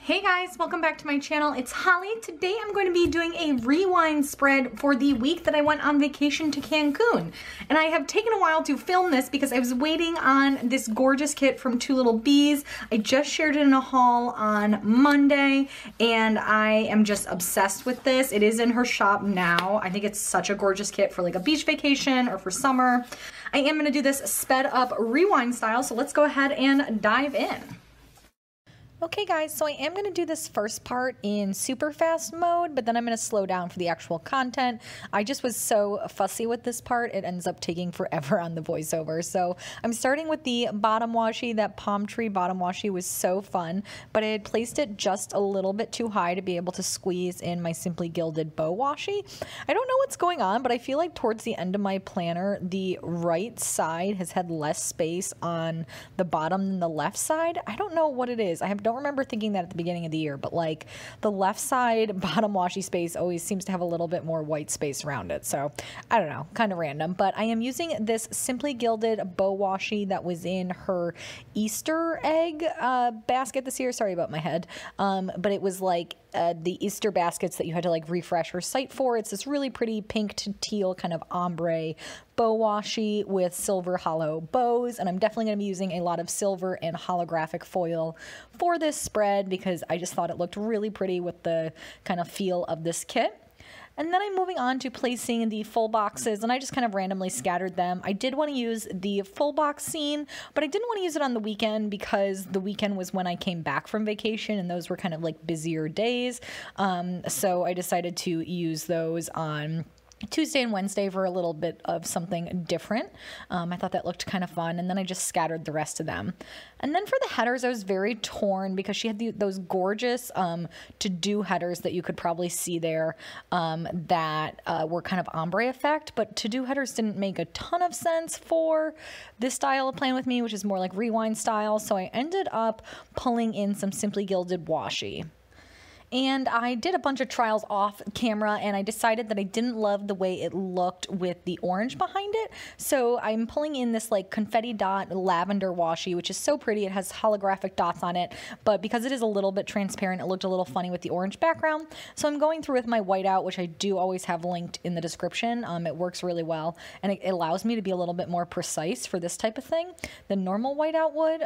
Hey guys, welcome back to my channel. It's Holly. Today I'm going to be doing a rewind spread for the week that I went on vacation to Cancun. And I have taken a while to film this because I was waiting on this gorgeous kit from Two Lil Bees. I just shared it in a haul on Monday and I am just obsessed with this. It is in her shop now. I think it's such a gorgeous kit for like a beach vacation or for summer. I am going to do this sped up rewind style, so let's go ahead and dive in. Okay guys, so I am going to do this first part in super fast mode, but then I'm going to slow down for the actual content. I just was so fussy with this part, it ends up taking forever on the voiceover. So I'm starting with the bottom washi. That palm tree bottom washi was so fun, but I had placed it just a little bit too high to be able to squeeze in my Simply Gilded bow washi. I don't know what's going on, but I feel like towards the end of my planner, the right side has had less space on the bottom than the left side. I don't know what it is. I don't remember thinking that at the beginning of the year, but like the left side bottom washi space always seems to have a little bit more white space around it. So I don't know, kind of random, but I am using this Simply Gilded bow washi that was in her Easter egg basket this year. Sorry about my head. But it was like the Easter baskets that you had to like refresh her site for. It's this really pretty pink to teal kind of ombre bow washi with silver hollow bows, and I'm definitely going to be using a lot of silver and holographic foil for this spread because I just thought it looked really pretty with the kind of feel of this kit. And then I'm moving on to placing the full boxes, and I just kind of randomly scattered them. I did want to use the full box scene, but I didn't want to use it on the weekend because the weekend was when I came back from vacation, and those were kind of like busier days. So I decided to use those on Tuesday and Wednesday for a little bit of something different. I thought that looked kind of fun, and then I just scattered the rest of them. And then for the headers, I was very torn because she had those gorgeous to-do headers that you could probably see there that were kind of ombre effect, but to-do headers didn't make a ton of sense for this style of Plan With Me, which is more like rewind style, so I ended up pulling in some Simply Gilded washi. And I did a bunch of trials off camera, and I decided that I didn't love the way it looked with the orange behind it. So I'm pulling in this like confetti dot lavender washi, which is so pretty. It has holographic dots on it, but because it is a little bit transparent, it looked a little funny with the orange background. So I'm going through with my whiteout, which I do always have linked in the description. It works really well, and it allows me to be a little bit more precise for this type of thing than normal whiteout would.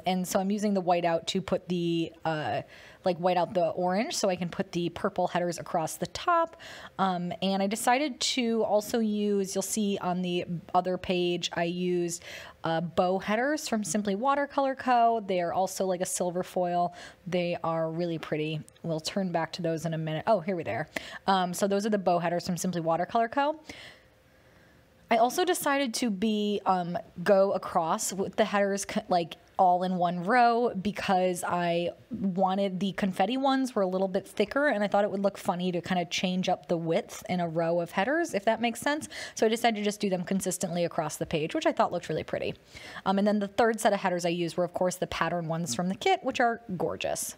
And so I'm using the whiteout to put the like white out the orange so I can put the purple headers across the top. And I decided to also use, you'll see on the other page, I used bow headers from Simply Watercolor Co. They are also like a silver foil. They are really pretty. We'll turn back to those in a minute. Oh, here we are. So those are the bow headers from Simply Watercolor Co. I also decided to go across with the headers like all in one row because I wanted the confetti ones were a little bit thicker, and I thought it would look funny to kind of change up the width in a row of headers, if that makes sense. So I decided to just do them consistently across the page, which I thought looked really pretty. And then the third set of headers I used were, of course, the pattern ones from the kit, which are gorgeous.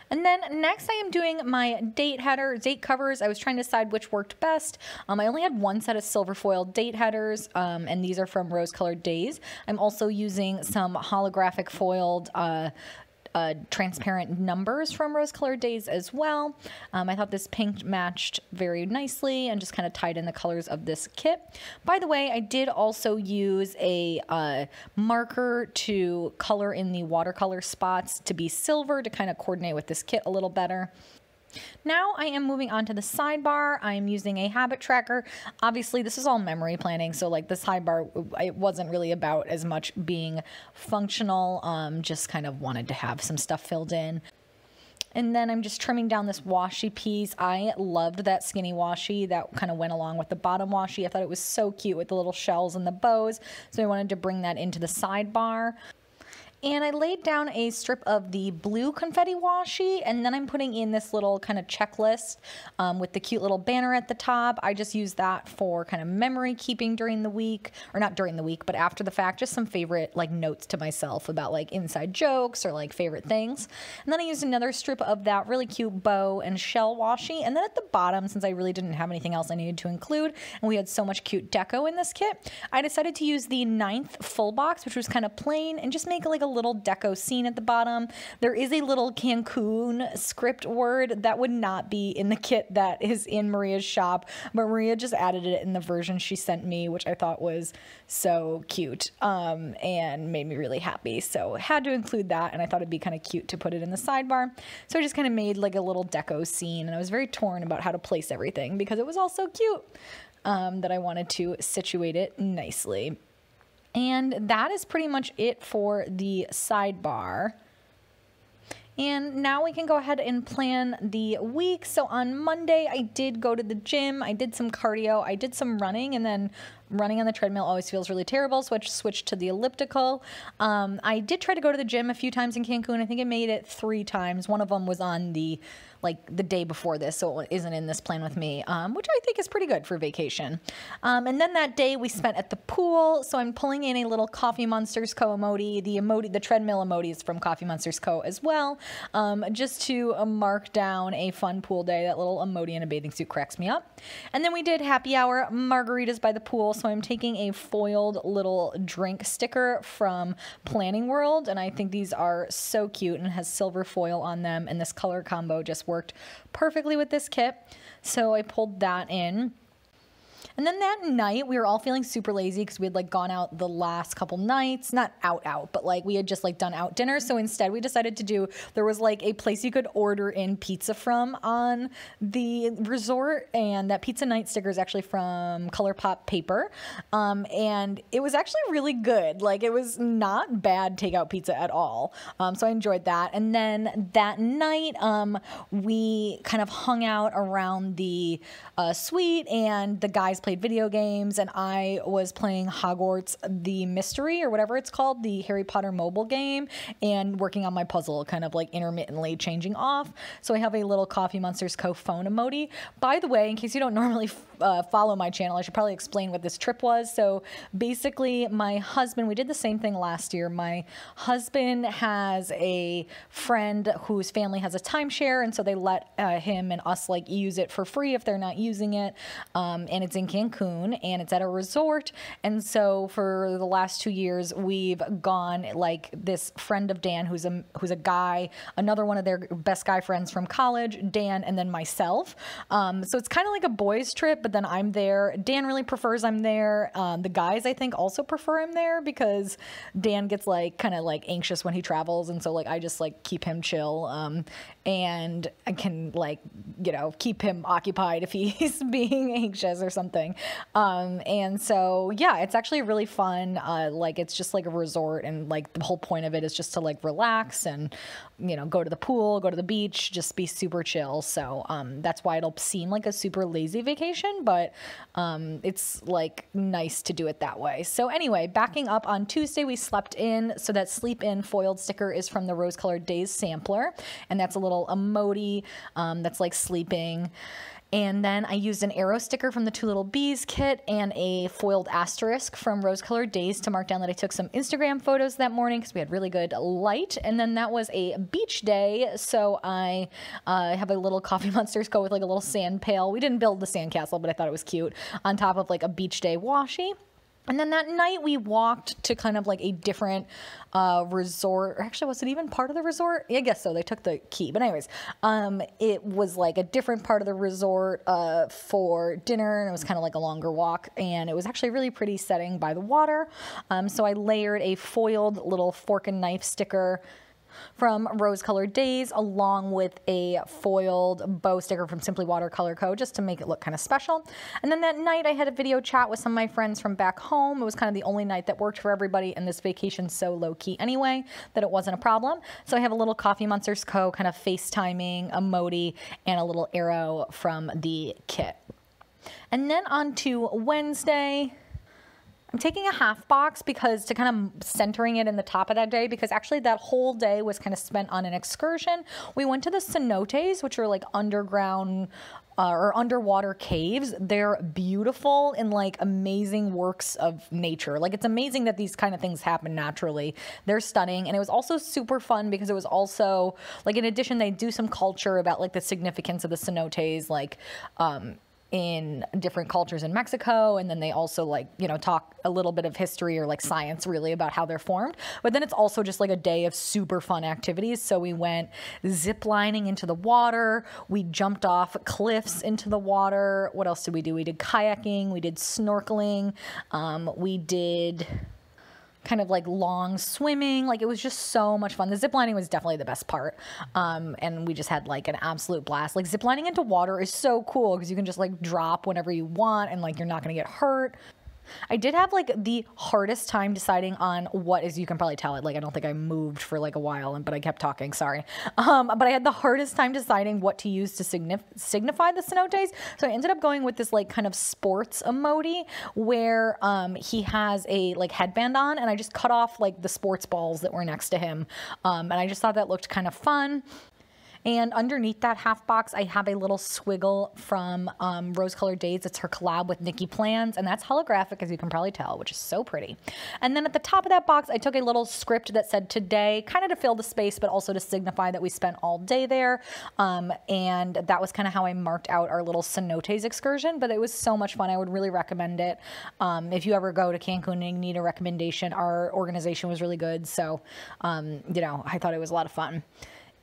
And then next I am doing my date covers. I was trying to decide which worked best. I only had one set of silver foil date headers, and these are from Rose Colored Days. I'm also using some holographic foiled transparent numbers from Rose Colored Days as well. I thought this pink matched very nicely and just kind of tied in the colors of this kit. By the way, I did also use a marker to color in the watercolor spots to be silver to kind of coordinate with this kit a little better. Now I am moving on to the sidebar. I'm using a habit tracker. Obviously, this is all memory planning, so like the sidebar, it wasn't really about as much being functional, just kind of wanted to have some stuff filled in. And then I'm just trimming down this washi piece. I loved that skinny washi that kind of went along with the bottom washi. I thought it was so cute with the little shells and the bows, so I wanted to bring that into the sidebar. And I laid down a strip of the blue confetti washi, and then I'm putting in this little kind of checklist with the cute little banner at the top. I just use that for kind of memory keeping during the week, or not during the week, but after the fact, just some favorite like notes to myself about like inside jokes or like favorite things. And then I used another strip of that really cute bow and shell washi. And then at the bottom, since I really didn't have anything else I needed to include, and we had so much cute deco in this kit, I decided to use the 9th full box, which was kind of plain, and just make like a a little deco scene at the bottom. There is a little Cancun script word that would not be in the kit that is in Maria's shop, but Maria just added it in the version she sent me, which I thought was so cute and made me really happy. So had to include that, and I thought it'd be kind of cute to put it in the sidebar. So I just kind of made like a little deco scene, and I was very torn about how to place everything because it was all so cute that I wanted to situate it nicely. And that is pretty much it for the sidebar. And now we can go ahead and plan the week. So on Monday, I did go to the gym. I did some cardio. I did some running, and then running on the treadmill always feels really terrible, so I switched to the elliptical. I did try to go to the gym a few times in Cancun. I think I made it 3 times. One of them was on the day before this, so it isn't in this plan with me, which I think is pretty good for vacation. And then that day we spent at the pool, so I'm pulling in a little Coffee Monsters Co. emoji. The treadmill emoji is from Coffee Monsters Co. as well, just to mark down a fun pool day. That little emoji in a bathing suit cracks me up. And then we did happy hour margaritas by the pool, so I'm taking a foiled little drink sticker from Planning World, and I think these are so cute, and it has silver foil on them, and this color combo just worked perfectly with this kit. So I pulled that in. And then that night, we were all feeling super lazy because we had like gone out the last couple nights, not out, but like we had just like done out dinner. So instead we decided to do, there was like a place you could order in pizza from on the resort. And that pizza night sticker is actually from ColourPop Paper. And it was actually really good. Like it was not bad takeout pizza at all. So I enjoyed that. And then that night, we kind of hung out around the suite, and the guys played video games, and I was playing Hogwarts the Mystery, or whatever it's called, the Harry Potter mobile game, and working on my puzzle, kind of like intermittently changing off. So I have a little Coffee Monsters Co. phone emoji. By the way, in case you don't normally follow my channel, I should probably explain what this trip was. So basically, my husband, we did the same thing last year. My husband has a friend whose family has a timeshare, and so they let him and us like use it for free if they're not using it. And it's in Cancun, and it's at a resort. And so for the last 2 years, we've gone, like, this friend of Dan, who's a guy, another one of their best guy friends from college, Dan, and then myself. So it's kind of like a boys trip, but then I'm there. Dan really prefers I'm there. The guys, I think, also prefer I'm there because Dan gets like kind of like anxious when he travels, and so like I just like keep him chill, and I can like, you know, keep him occupied if he's being anxious or something. And so yeah, it's actually really fun. Like it's just like a resort, and like the whole point of it is just to like relax and, you know, go to the pool, go to the beach, just be super chill. So that's why it'll seem like a super lazy vacation, but it's like nice to do it that way. So anyway, backing up, on Tuesday we slept in. So that sleep in foiled sticker is from the Rose Colored Days sampler, and that's a little emoji that's like sleeping. And then I used an arrow sticker from the Two Lil Bees kit and a foiled asterisk from Rose Colored Days to mark down that I took some Instagram photos that morning because we had really good light. And then that was a beach day, so I have a little Coffee Monsters Co. with like a little sand pail. We didn't build the sandcastle, but I thought it was cute, on top of like a beach day washi. And then that night we walked to kind of like a different resort. Or actually, was it even part of the resort? Yeah, I guess so. They took the key. But anyways, it was like a different part of the resort for dinner, and it was kind of like a longer walk. And it was actually a really pretty setting by the water. So I layered a foiled little fork and knife sticker from Rose Colored Days, along with a foiled bow sticker from Simply Watercolor Co., just to make it look kind of special. And then that night I had a video chat with some of my friends from back home. It was kind of the only night that worked for everybody, and this vacation's so low-key anyway that it wasn't a problem. So I have a little Coffee Monsters Co. kind of FaceTiming emoji and a little arrow from the kit. And then on to Wednesday, I'm taking a half box because to kind of centering it in the top of that day, because actually that whole day was kind of spent on an excursion. We went to the cenotes, which are like underground or underwater caves. They're beautiful and like amazing works of nature. Like it's amazing that these kind of things happen naturally. They're stunning. And it was also super fun because it was also like, in addition, they do some culture about like the significance of the cenotes, like, in different cultures in Mexico, and then they also like, you know, talk a little bit of history or like science really about how they're formed. But then it's also just like a day of super fun activities. So we went zip lining into the water, we jumped off cliffs into the water. What else did we do? We did kayaking, we did snorkeling, we did kind of like long swimming. Like, it was just so much fun. The ziplining was definitely the best part. And we just had like an absolute blast. Like, ziplining into water is so cool because you can just like drop whenever you want and like you're not going to get hurt. I did have like the hardest time deciding on what, as you can probably tell, like I don't think I moved for like a while, but I kept talking, sorry. But I had the hardest time deciding what to use to signify the cenotes. So I ended up going with this like kind of sports emoji where he has a like headband on, and I just cut off like the sports balls that were next to him. And I just thought that looked kind of fun. And underneath that half box, I have a little swiggle from Rose Colored Days. It's her collab with Hollyplans, and that's holographic, as you can probably tell, which is so pretty. And then at the top of that box, I took a little script that said today, kind of to fill the space, but also to signify that we spent all day there. And that was kind of how I marked out our little cenotes excursion, but it was so much fun. I would really recommend it. If you ever go to Cancun and need a recommendation, our organization was really good. So, you know, I thought it was a lot of fun.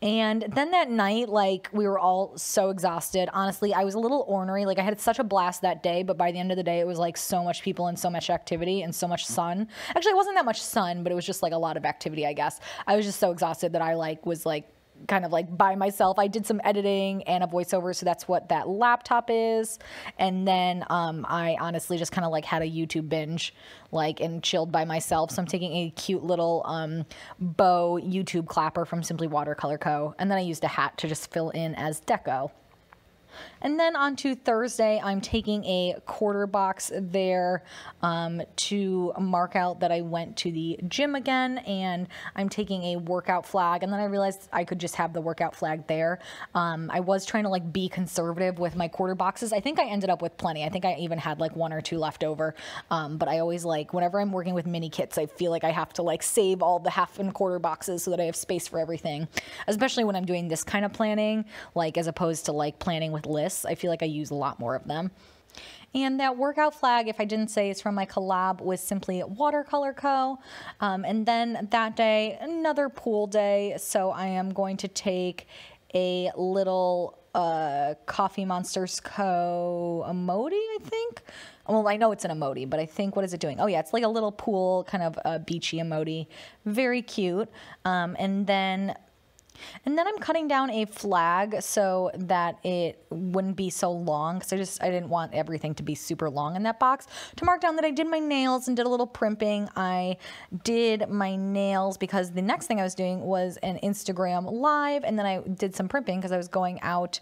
And then that night, like, we were all so exhausted. Honestly, I was a little ornery. Like, I had such a blast that day, but by the end of the day, it was like so much people and so much activity and so much sun. Actually, it wasn't that much sun, but it was just like a lot of activity, I guess. I was just so exhausted that I like was like kind of like by myself. I did some editing and a voiceover, so that's what that laptop is. And then I honestly just kind of like had a YouTube binge, like, and chilled by myself. So I'm taking a cute little bow YouTube clapper from Simply Watercolor Co. And then I used a hat to just fill in as deco. And then on to Thursday, I'm taking a quarter box there to mark out that I went to the gym again, and I'm taking a workout flag. And then I realized I could just have the workout flag there. I was trying to like be conservative with my quarter boxes. I think I ended up with plenty. I think I even had like 1 or 2 left over. But I always like, whenever I'm working with mini kits, I feel like I have to like save all the half and quarter boxes so that I have space for everything, especially when I'm doing this kind of planning, like as opposed to like planning with lists. I feel like I use a lot more of them. And that workout flag, if I didn't say, is from my collab with Simply Watercolor Co. And then that day, another pool day. So I am going to take a little Coffee Monsters Co. emoji, I think. Well, I know it's an emoji, but I think, what is it doing? Oh yeah, it's like a little pool, kind of a beachy emoji. Very cute. And then I'm cutting down a flag so that it wouldn't be so long, because I didn't want everything to be super long in that box. To mark down that I did my nails and did a little primping. I did my nails because the next thing I was doing was an Instagram live, and then I did some primping because I was going out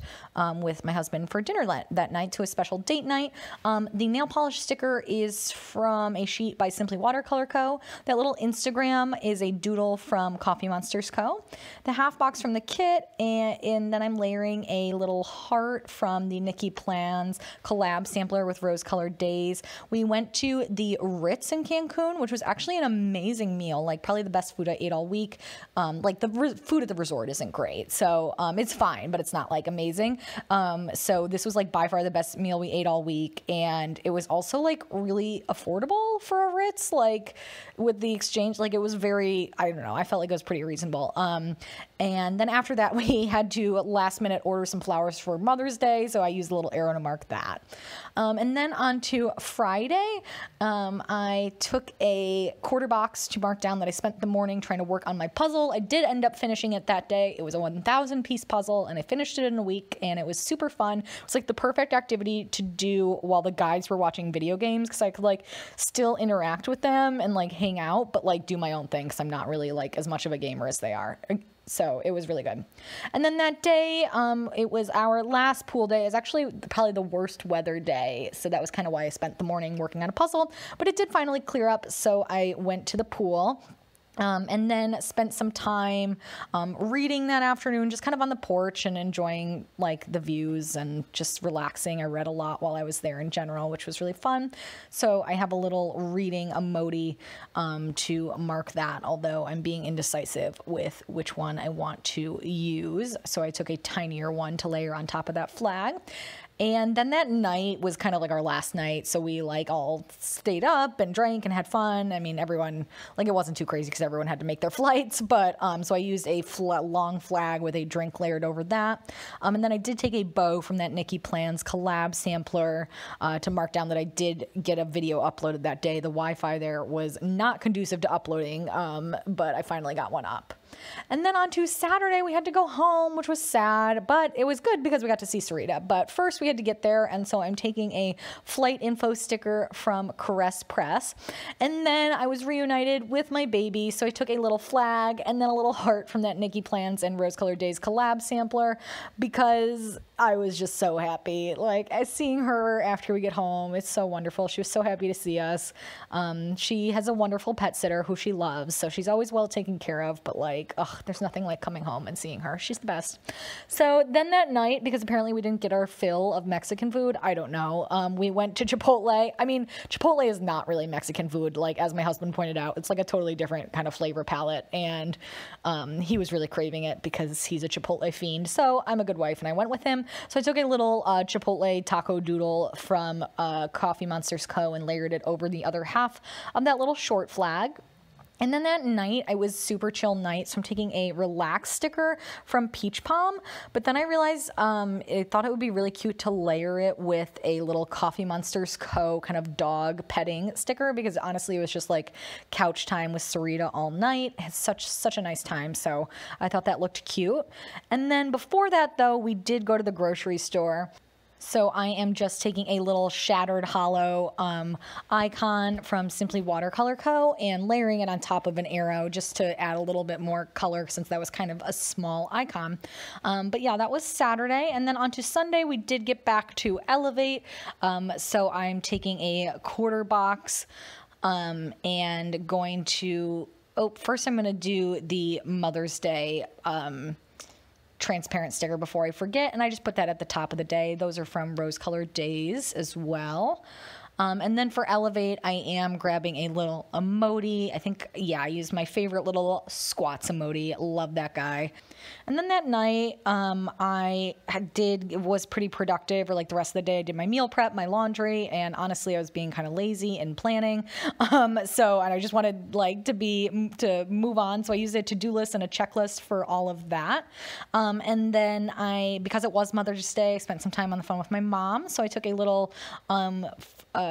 with my husband for dinner that night to a special date night. The nail polish sticker is from a sheet by Simply Watercolor Co. That little Instagram is a doodle from Coffee Monsters Co. The half box from the kit, and then I'm layering a little heart from the Hollyplans collab sampler with Rose Colored Days. We went to the Ritz in Cancun, which was actually an amazing meal, like probably the best food I ate all week. Like the food at the resort isn't great, so it's fine, but it's not like amazing. So this was like by far the best meal we ate all week, and it was also like really affordable for a Ritz, like with the exchange. Like, it was very, I don't know, I felt like it was pretty reasonable. And then after that, we had to last minute order some flowers for Mother's Day, so I used a little arrow to mark that. And then on to Friday, I took a quarter box to mark down that I spent the morning trying to work on my puzzle. I did end up finishing it that day. It was a 1,000 piece puzzle, and I finished it in a week, and it was super fun. It was like the perfect activity to do while the guys were watching video games, because I could like still interact with them and like hang out, but like do my own thing, because I'm not really like as much of a gamer as they are. So it was really good. And then that day, it was our last pool day. It was actually probably the worst weather day, so that was kind of why I spent the morning working on a puzzle. But it did finally clear up, so I went to the pool. And then spent some time reading that afternoon, just kind of on the porch and enjoying like the views and just relaxing. I read a lot while I was there in general, which was really fun. So I have a little reading emoji to mark that, although I'm being indecisive with which one I want to use. So I took a tinier one to layer on top of that flag. And then that night was kind of like our last night. So we like all stayed up and drank and had fun. I mean, everyone, like it wasn't too crazy because everyone had to make their flights. But so I used a long flag with a drink layered over that. And then I did take a bow from that Hollyplans collab sampler to mark down that I did get a video uploaded that day. The Wi-Fi there was not conducive to uploading, but I finally got one up. And then on to Saturday, we had to go home, which was sad, but it was good because we got to see Sarita. But first we had to get there, and so I'm taking a flight info sticker from Caress Press. And then I was reunited with my baby, so I took a little flag and then a little heart from that Hollyplans and Rose Colored Days collab sampler because I was just so happy. Like, seeing her after we get home, it's so wonderful. She was so happy to see us. She has a wonderful pet sitter who she loves, so she's always well taken care of, but like, there's nothing like coming home and seeing her. She's the best. So then that night, because apparently we didn't get our fill of Mexican food, I don't know, we went to Chipotle. I mean, Chipotle is not really Mexican food. Like, as my husband pointed out, it's like a totally different kind of flavor palette, and he was really craving it because he's a Chipotle fiend. So I'm a good wife, and I went with him. So I took a little Chipotle taco doodle from Coffee Monsters Co. and layered it over the other half of that little short flag. And then that night, I was super chill night, so I'm taking a relax sticker from Peach Palm, but then I realized I thought it would be really cute to layer it with a little Coffee Monsters Co. kind of dog petting sticker, because honestly, it was just like couch time with Sarita all night. It's such a nice time, so I thought that looked cute. And then before that, though, we did go to the grocery store. So I am just taking a little shattered hollow icon from Simply Watercolor Co. and layering it on top of an arrow just to add a little bit more color since that was kind of a small icon. But yeah, that was Saturday. And then on to Sunday, we did get back to Elevate. So I'm taking a quarter box and going to, first I'm going to do the Mother's Day transparent sticker before I forget, and I just put that at the top of the day. Those are from Rose Colored Days as well. And then for Elevate, I am grabbing a little emoji. I think, yeah, I used my favorite little squats emoji. Love that guy. And then that night, was pretty productive, or like the rest of the day, I did my meal prep, my laundry, and honestly, I was being kind of lazy in planning. And I just wanted like to move on. So I used a to-do list and a checklist for all of that. And then because it was Mother's Day, I spent some time on the phone with my mom. So I took a little,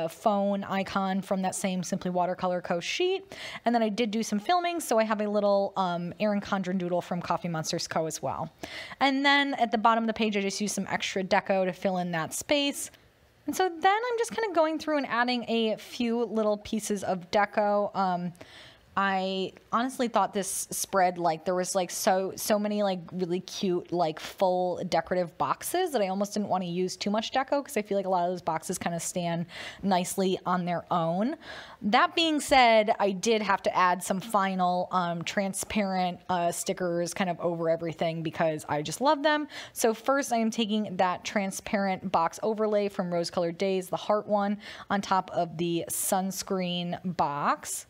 phone icon from that same Simply Watercolor Co. sheet. And then I did do some filming, so I have a little Erin Condren doodle from Coffee Monsters Co. as well. And then at the bottom of the page, I just used some extra deco to fill in that space. And so then I'm just kind of going through and adding a few little pieces of deco. I honestly thought this spread, like there was like so many like really cute like full decorative boxes that I almost didn't want to use too much deco because I feel like a lot of those boxes kind of stand nicely on their own. That being said, I did have to add some final transparent stickers kind of over everything because I just love them. So first I am taking that transparent box overlay from Rose Colored Days, the heart one, on top of the sunscreen box.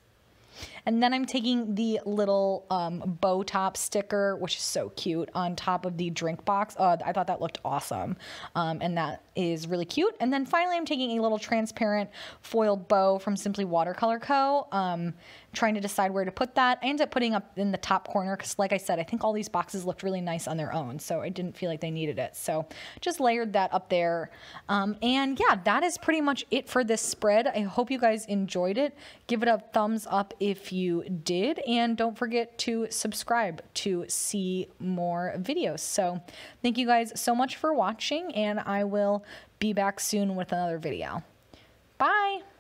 And then I'm taking the little bow top sticker, which is so cute, on top of the drink box. I thought that looked awesome. And that is really cute. And then finally, I'm taking a little transparent foiled bow from Simply Watercolor Co. Trying to decide where to put that. I ended up putting up in the top corner because, like I said, I think all these boxes looked really nice on their own. So I didn't feel like they needed it. So just layered that up there. And yeah, that is pretty much it for this spread. I hope you guys enjoyed it. Give it a thumbs up if you did, and don't forget to subscribe to see more videos. So thank you guys so much for watching, and I will be back soon with another video. Bye!